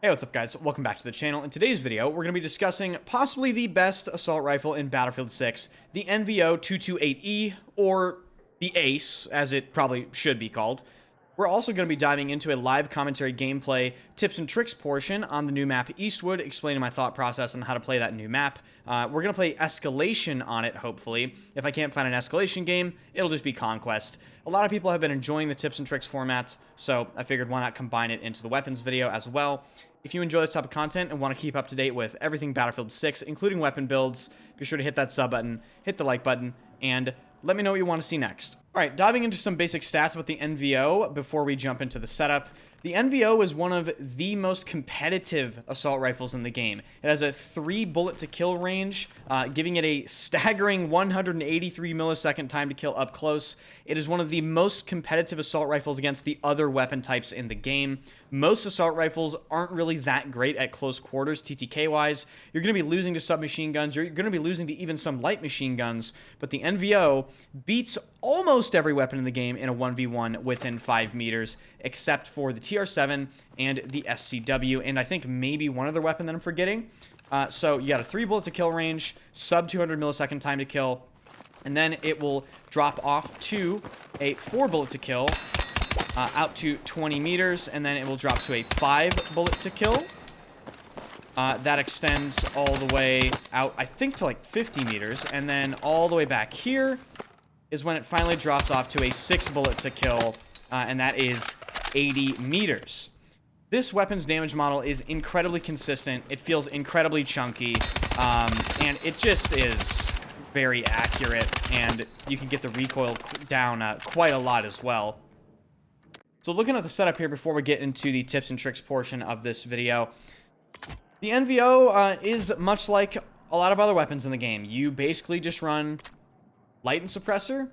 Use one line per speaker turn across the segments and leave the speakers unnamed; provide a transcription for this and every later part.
Hey, what's up guys? Welcome back to the channel. In today's video, we're going to be discussing possibly the best assault rifle in Battlefield 6, the NVO-228E, or the ACE, as it probably should be called. We're also going to be diving into a live commentary gameplay tips and tricks portion on the new map Eastwood, explaining my thought process on how to play that new map. We're going to play Escalation on it, hopefully. If I can't find an Escalation game, it'll just be Conquest. A lot of people have been enjoying the tips and tricks formats, so I figured why not combine it into the weapons video as well. If you enjoy this type of content and want to keep up to date with everything Battlefield 6, including weapon builds, be sure to hit that sub button, hit the like button, and let me know what you want to see next. Alright, diving into some basic stats about the NVO before we jump into the setup. The NVO is one of the most competitive assault rifles in the game. It has a 3 bullet to kill range, giving it a staggering 183 millisecond time to kill up close. It is one of the most competitive assault rifles against the other weapon types in the game. Most assault rifles aren't really that great at close quarters, TTK-wise. You're going to be losing to submachine guns. You're going to be losing to even some light machine guns. But the NVO beats almost every weapon in the game in a 1v1 within 5 meters, except for the TR7 and the SCW, and I think maybe one other weapon that I'm forgetting. So you got a 3 bullet to kill range, sub 200 millisecond time to kill, and then it will drop off to a 4 bullet to kill, out to 20 meters, and then it will drop to a 5 bullet to kill. That extends all the way out, I think, to like 50 meters, and then all the way back here is when it finally drops off to a 6 bullet to kill, and that is 80 meters. This weapon's damage model is incredibly consistent. It feels incredibly chunky, and it just is very accurate, and you can get the recoil down quite a lot as well. So looking at the setup here before we get into the tips and tricks portion of this video, the NVO is much like a lot of other weapons in the game. You basically just run light and suppressor,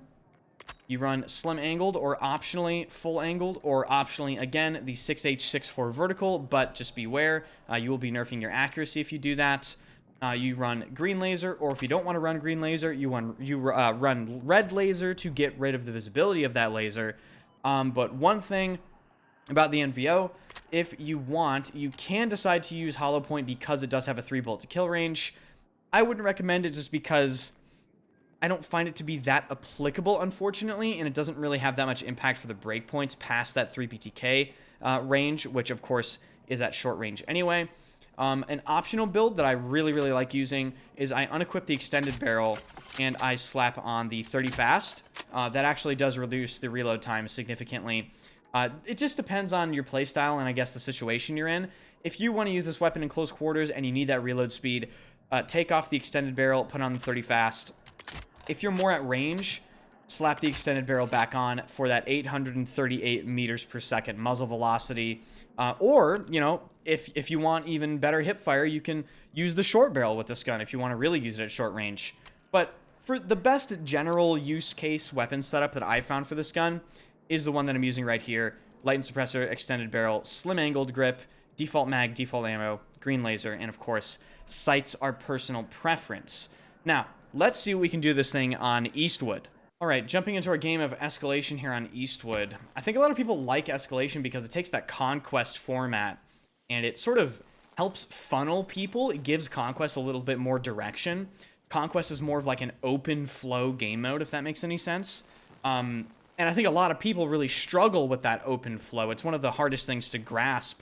you run slim angled or optionally full angled, or optionally again the 6H64 vertical, but just beware, you will be nerfing your accuracy if you do that. You run green laser, or if you don't want to run green laser, you run red laser to get rid of the visibility of that laser. But one thing about the NVO, if you want, you can decide to use hollow point because it does have a 3 bullet to kill range. I wouldn't recommend it just because I don't find it to be that applicable, unfortunately, and it doesn't really have that much impact for the breakpoints past that 3 PTK range, which of course is at short range anyway. An optional build that I really like using is I unequip the extended barrel and I slap on the 30 fast. That actually does reduce the reload time significantly. It just depends on your playstyle and I guess the situation you're in. If you want to use this weapon in close quarters and you need that reload speed, take off the extended barrel, put on the 30 fast. If you're more at range, slap the extended barrel back on for that 838 meters per second muzzle velocity. Or, you know, if you want even better hip fire, you can use the short barrel with this gun if you want to really use it at short range. But for the best general use case weapon setup that I found for this gun is the one that I'm using right here. Light and suppressor, extended barrel, slim angled grip, default mag, default ammo, green laser, and of course, sights are personal preference. Now, let's see what we can do this thing on Eastwood. Alright, jumping into our game of Escalation here on Eastwood. I think a lot of people like Escalation because it takes that Conquest format and it sort of helps funnel people. It gives Conquest a little bit more direction. Conquest is more of like an open flow game mode, if that makes any sense. And I think a lot of people really struggle with that open flow. It's one of the hardest things to grasp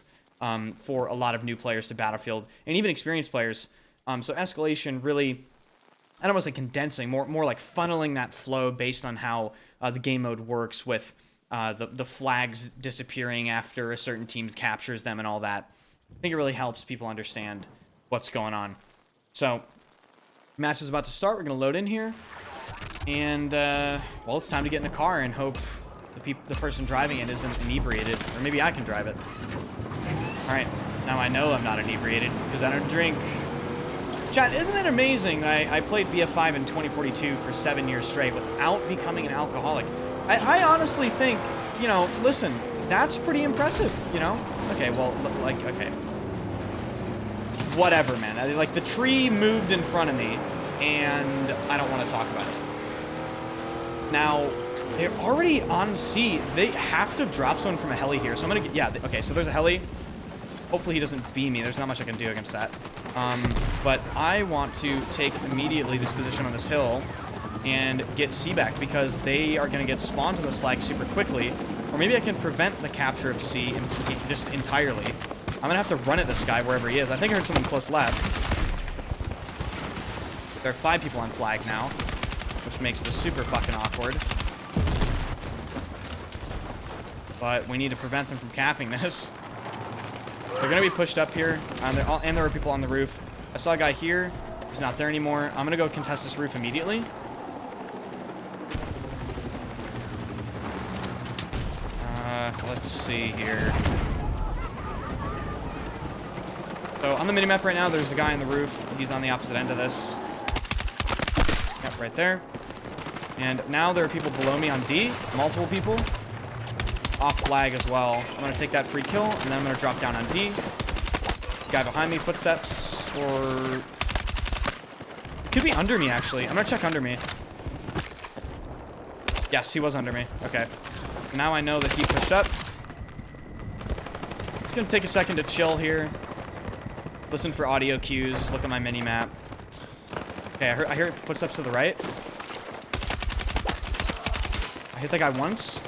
for a lot of new players to Battlefield and even experienced players. So Escalation really, I don't want to say condensing, more like funneling that flow based on how the game mode works with the flags disappearing after a certain team captures them and all that. I think it really helps people understand what's going on. So, match is about to start. We're going to load in here. And, well, it's time to get in the car and hope the person driving it isn't inebriated. Or maybe I can drive it. Alright, now I know I'm not inebriated because I don't drink. Chat, isn't it amazing I played BF5 in 2042 for 7 years straight without becoming an alcoholic? I honestly think, you know, listen, that's pretty impressive, you know? Okay, well, like, okay. Whatever, man. Like, the tree moved in front of me, and I don't want to talk about it. Now, they're already on sea. They have to drop someone from a heli here, so I'm gonna get, yeah, okay, so there's a heli. Hopefully he doesn't B me. There's not much I can do against that. But I want to take immediately this position on this hill and get C back, because they are going to get spawns on this flag super quickly. Or maybe I can prevent the capture of C just entirely. I'm going to have to run at this guy wherever he is. I think I heard someone close left. There are 5 people on flag now, which makes this super fucking awkward. But we need to prevent them from capping this. They're going to be pushed up here, and there are people on the roof. I saw a guy here. He's not there anymore. I'm going to go contest this roof immediately. Let's see here. So on the minimap right now, there's a guy on the roof. He's on the opposite end of this. Yep, right there. And now there are people below me on D. Multiple people. Off flag as well. I'm going to take that free kill, and then I'm going to drop down on D. Guy behind me, footsteps, or... Could be under me, actually. I'm going to check under me. Yes, he was under me. Okay. Now I know that he pushed up. Just going to take a second to chill here. Listen for audio cues. Look at my mini-map. Okay, I hear footsteps to the right. I hit that guy once.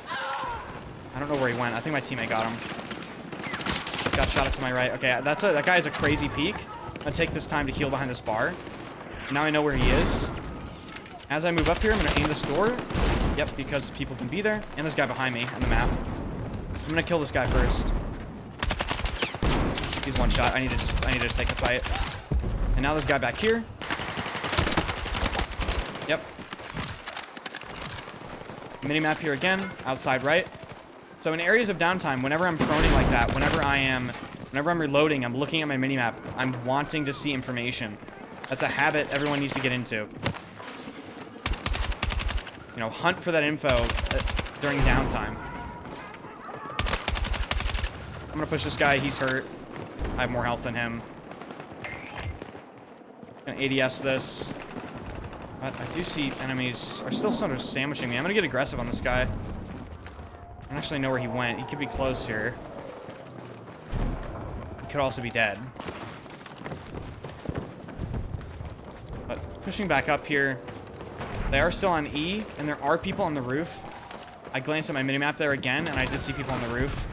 I don't know where he went. I think my teammate got him. Got shot up to my right. Okay, that guy is a crazy peek. I'm going to take this time to heal behind this bar. Now I know where he is. As I move up here, I'm going to aim this door. Yep, because people can be there. And there's a guy behind me on the map. I'm going to kill this guy first. He's one shot. I need to just take the fight. And now this guy back here. Yep. Minimap here again. Outside right. So in areas of downtime, whenever I'm proning like that, whenever I'm reloading, I'm looking at my minimap. I'm wanting to see information. That's a habit everyone needs to get into. You know, hunt for that info during downtime. I'm gonna push this guy. He's hurt. I have more health than him. Gonna ADS this. But I do see enemies are still sort of sandwiching me. I'm gonna get aggressive on this guy. I don't actually know where he went. He could be close here. He could also be dead. But pushing back up here. They are still on E, and there are people on the roof. I glanced at my minimap there again, and I did see people on the roof.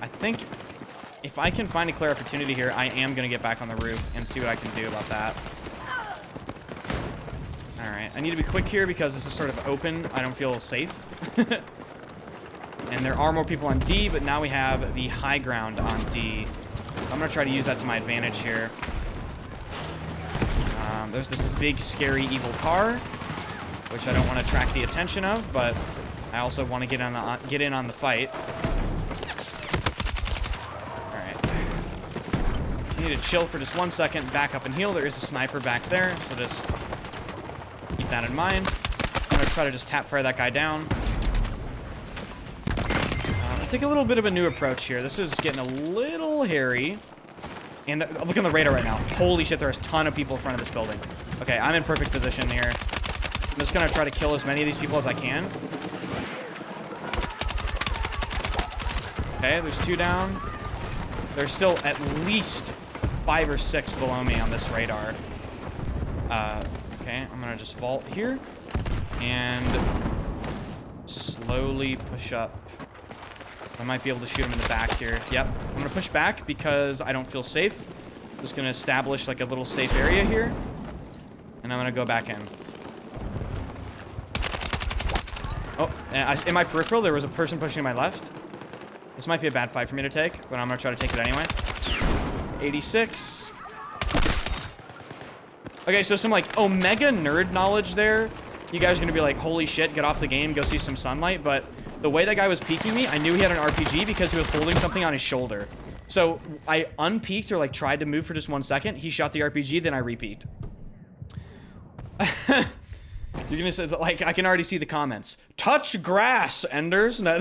I think if I can find a clear opportunity here, I am going to get back on the roof and see what I can do about that. Alright, I need to be quick here because this is sort of open. I don't feel safe. And there are more people on D, but now we have the high ground on D. I'm going to try to use that to my advantage here. There's this big, scary, evil car, which I don't want to attract the attention of, but I also want to get in on the fight. Need to chill for just 1 second, back up and heal. There is a sniper back there, so just keep that in mind. I'm gonna try to just tap fire that guy down. I'll take a little bit of a new approach here. This is getting a little hairy. And look on the radar right now. Holy shit, there's a ton of people in front of this building. Okay, I'm in perfect position here. I'm just gonna try to kill as many of these people as I can. Okay, there's 2 down. There's still at least 5 or 6 below me on this radar. Okay, I'm gonna just vault here and slowly push up. I might be able to shoot him in the back here. Yep, I'm gonna push back because I don't feel safe. I'm just gonna establish like a little safe area here, and I'm gonna go back in. Oh, and in my peripheral, there was a person pushing my left. This might be a bad fight for me to take, but I'm gonna try to take it anyway. 86. Okay, so some like Omega nerd knowledge there. You guys are gonna be like, holy shit, get off the game, go see some sunlight. But the way that guy was peeking me, I knew he had an RPG because he was holding something on his shoulder. So I unpeeked or like tried to move for just 1 second. He shot the RPG, then I repeat. You're gonna say, like, I can already see the comments. Touch grass, Enders. No,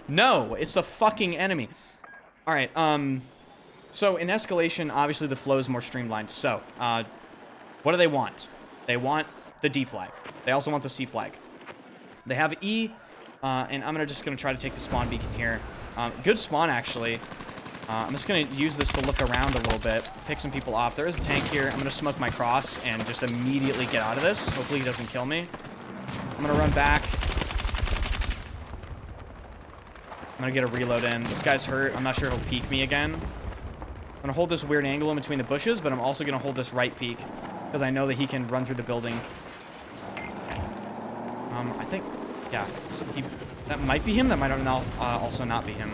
no, it's a fucking enemy. All right, so in escalation, obviously the flow is more streamlined. So, what do they want? They want the D flag. They also want the C flag. They have E, and I'm just gonna try to take the spawn beacon here. Good spawn, actually. I'm just gonna use this to look around a little bit, pick some people off. There is a tank here. I'm gonna smoke my cross and just immediately get out of this. Hopefully he doesn't kill me. I'm gonna run back. I'm gonna get a reload in. This guy's hurt. I'm not sure he'll peek me again. I'm gonna hold this weird angle in between the bushes, but I'm also gonna hold this right peek because I know that he can run through the building. I think, yeah, that might be him. That might also not be him.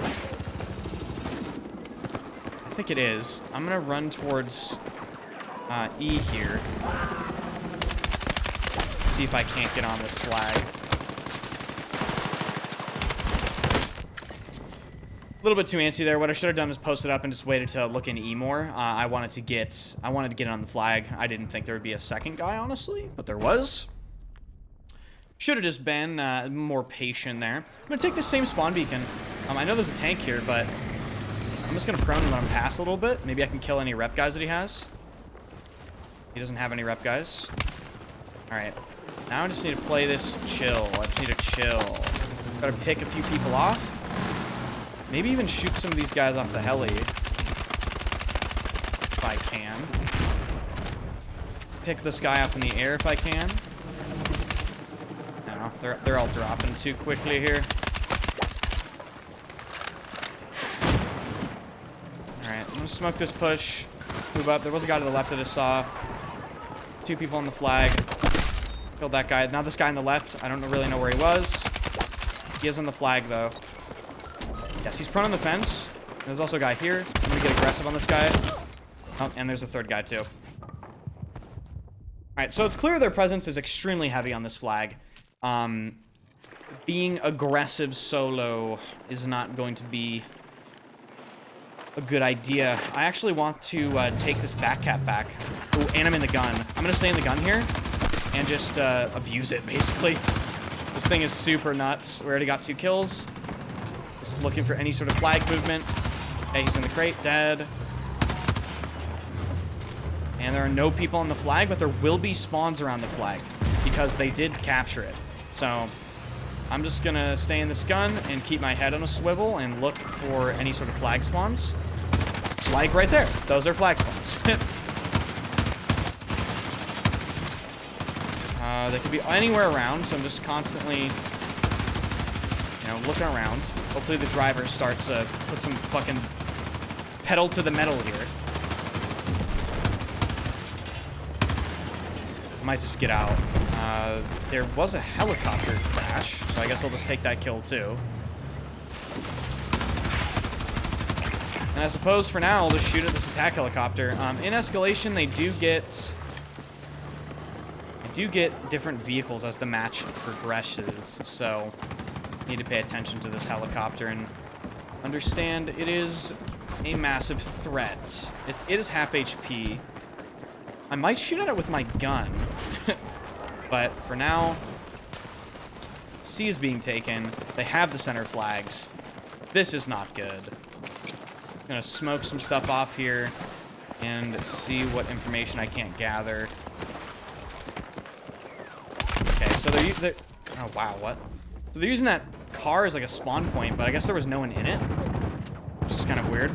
I think it is. I'm gonna run towards E here. See if I can't get on this flag. A little bit too antsy there. What I should have done is posted up and just waited to look into E more. I wanted to get it on the flag. I didn't think there would be a second guy, honestly, but there was. Should have just been more patient there. I'm gonna take the same spawn beacon. I know there's a tank here, but I'm just gonna prone and let him pass a little bit. Maybe I can kill any rep guys that he has. He doesn't have any rep guys. All right, now I just need to play this chill. I just need to chill. Gotta pick a few people off. Maybe even shoot some of these guys off the heli. If I can. Pick this guy up in the air if I can. No, they're all dropping too quickly here. Alright, I'm gonna smoke this push. Move up. There was a guy to the left I just saw. 2 people on the flag. Killed that guy. Now this guy on the left, I don't really know where he was. He is on the flag though. Yes, he's prone on the fence. There's also a guy here. I'm gonna get aggressive on this guy. Oh, and there's a third guy too. Alright, so it's clear their presence is extremely heavy on this flag. Being aggressive solo is not going to be a good idea. I actually want to take this back cap back. Ooh, and I'm in the gun. I'm gonna stay in the gun here and just abuse it, basically. This thing is super nuts. We already got 2 kills. Just looking for any sort of flag movement. Okay, he's in the crate, dead. And there are no people on the flag, but there will be spawns around the flag because they did capture it. So I'm just gonna stay in this gun and keep my head on a swivel and look for any sort of flag spawns. Like right there. Those are flag spawns. They could be anywhere around, so I'm just constantly, looking around. Hopefully the driver starts to put some fucking pedal to the metal here. I might just get out. There was a helicopter crash, so I guess I'll just take that kill too. And I suppose for now I'll just shoot at this attack helicopter. In escalation, they do get different vehicles as the match progresses, so need to pay attention to this helicopter and understand it is a massive threat. It is half HP. I might shoot at it with my gun, but for now, C is being taken. They have the center flags. This is not good. I'm gonna smoke some stuff off here and see what information I can't gather. Okay, so they're oh wow, what? So they're using that car as like a spawn point, but I guess there was no one in it, which is kind of weird.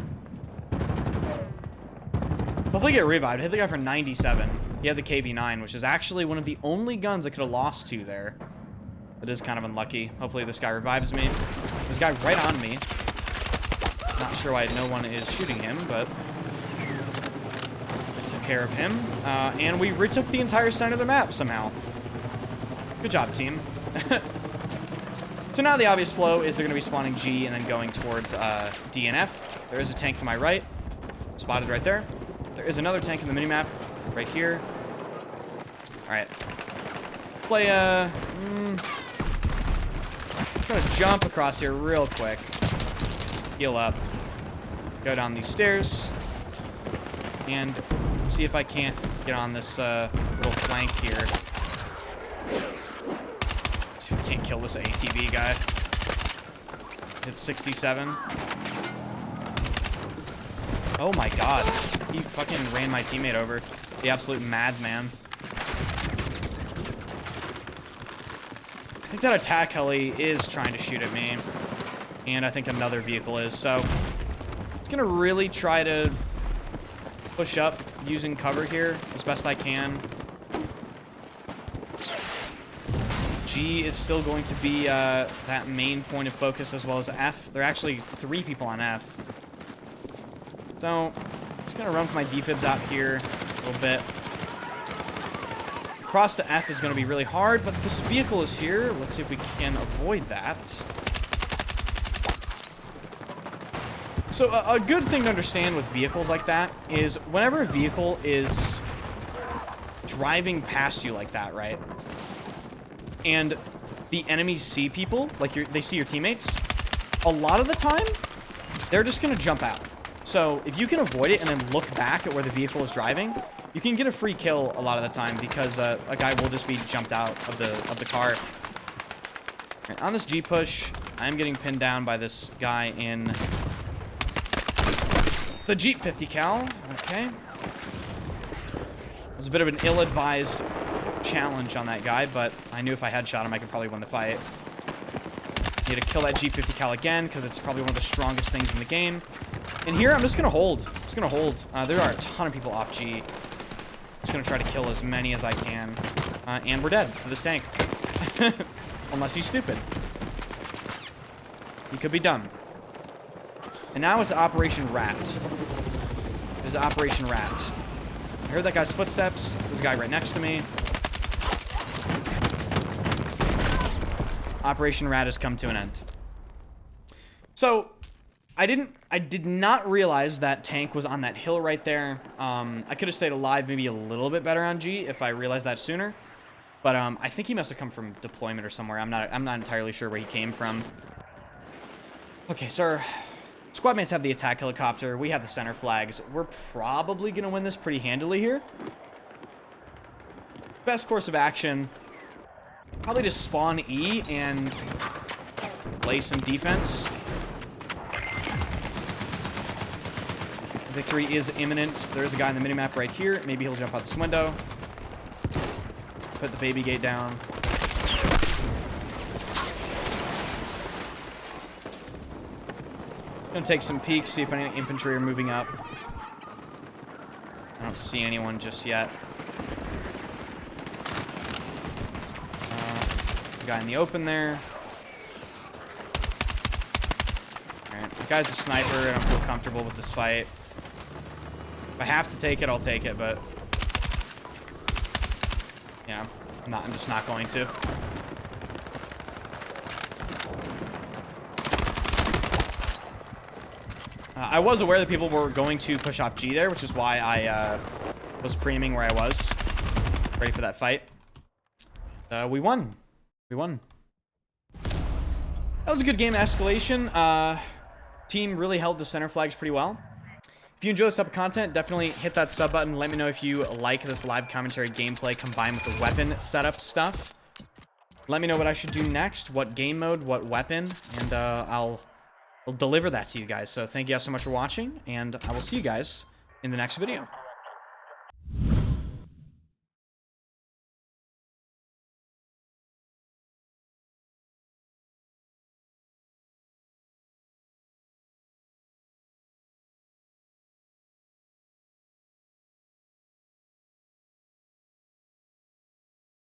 Hopefully get revived. I hit the guy for 97. He had the KV-9, which is actually one of the only guns I could have lost to there. It is kind of unlucky. Hopefully this guy revives me. There's a guy right on me. Not sure why no one is shooting him, but I took care of him. And we retook the entire center of the map somehow. Good job, team. So now the obvious flow is they're going to be spawning G and then going towards D and F. There is a tank to my right. Spotted right there. There is another tank in the minimap right here. Alright. Play try to jump across here real quick. Heal up. Go down these stairs. And see if I can't get on this little flank here. See if I can't kill this ATV guy. It's 67. Oh my god. He fucking ran my teammate over. The absolute madman. I think that attack heli is trying to shoot at me. And I think another vehicle is. So, I'm just gonna really try to push up using cover here as best I can. G is still going to be that main point of focus, as well as F. There are actually 3 people on F. So, just gonna run for my defibs out here a little bit. Cross to F is gonna be really hard, but this vehicle is here. Let's see if we can avoid that. So, a good thing to understand with vehicles like that is whenever a vehicle is driving past you like that, right? And the enemies see people, like they see your teammates, a lot of the time, they're just going to jump out. So if you can avoid it and then look back at where the vehicle is driving, you can get a free kill a lot of the time because a guy will just be jumped out of the car. Right, on this G push, I'm getting pinned down by this guy in the Jeep 50 cal. Okay. It was a bit of an ill-advised challenge on that guy, but I knew if I headshot him, I could probably win the fight. Need to kill that G50 cal again, because it's probably one of the strongest things in the game. And here, I'm just going to hold. There are a ton of people off G. Just going to try to kill as many as I can. And we're dead to this tank. Unless he's stupid. He could be dumb. And now it's Operation Rat. It is Operation Rat. I heard that guy's footsteps. There's a guy right next to me. Operation Rat has come to an end. So, I did not realize that tank was on that hill right there. I could have stayed alive maybe a little bit better on G if I realized that sooner. But I think he must have come from deployment or somewhere. I'm not entirely sure where he came from. Okay, so our squad mates have the attack helicopter. We have the center flags. We're probably gonna win this pretty handily here. Best course of action. Probably just spawn E and play some defense. Victory is imminent. There's a guy in the minimap right here. Maybe he'll jump out this window. Put the baby gate down. Just gonna take some peeks, see if any infantry are moving up. I don't see anyone just yet. Guy in the open there. Alright, the guy's a sniper, and I don't feel comfortable with this fight. If I have to take it, I'll take it, but yeah, I'm just not going to. I was aware that people were going to push off G there, which is why I was preeming where I was, ready for that fight. We won. We won. That was a good game, Escalation. Team really held the center flags pretty well. If you enjoy this type of content, definitely hit that sub button. Let me know if you like this live commentary gameplay combined with the weapon setup stuff. Let me know what I should do next, what game mode, what weapon, and I'll deliver that to you guys. So thank you guys so much for watching, and I will see you guys in the next video.